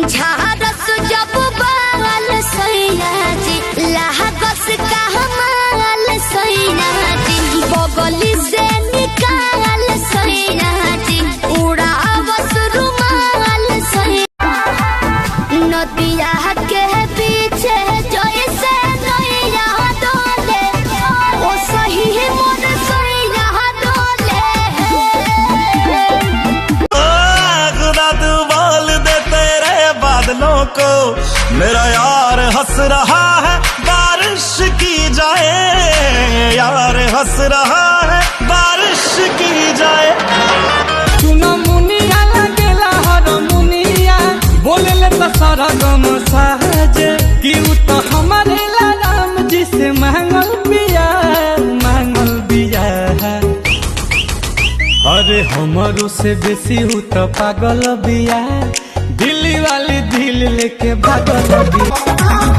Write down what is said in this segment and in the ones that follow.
झारस जब बाल सैया जी लागस का हमाल सैया जी बगली से निकाल सैया जी उड़ावस रुमाल सैया नदिया के पीछे जैसे नैया डोले ओ सही मोर सैया डोले। खुदा तू बोल दे तेरे बादलों को मेरा यार हंस रहा है बारिश की जाए, यार हंस रहा है बारिश की जाए। सुनो मुनिया लगेला हर मुनिया बोले ले तो सारा गम साजे कि उ तो हमारे राम जी से मांगल बिया अरे हमारो से बेसी हु तो पागल बिया दिल्ली वाली दिल लेके भागल बिया।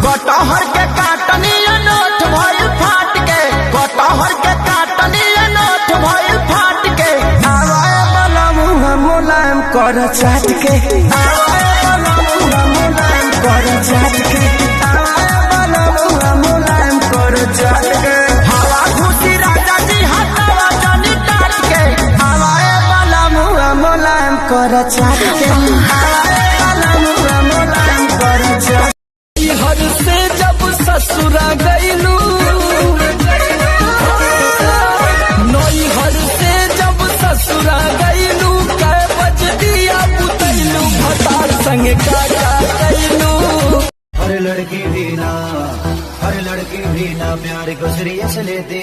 कटहर के काटनी नोट भइल फाट के, कटहर के काटनी नोट भइल फाट के आवाए वाला मुंह मुलायम कर चाट के, आवाए वाला मुंह मुलायम कर चाट के, आवाए वाला मुंह मुलायम कर चाट के। हवा खुशी राजा जी हटावा जानी काट के आवाए वाला मुंह मुलायम कर चाट के, आवाए वाला मुंह मुलायम कर चाट के। हर से जब ससुरा गईलू नई हर से जब ससुरा गईलू कै बज दिया बुतैलू भतार संग का गईलू। हर लड़की भी ना प्यार को सीरियस लेती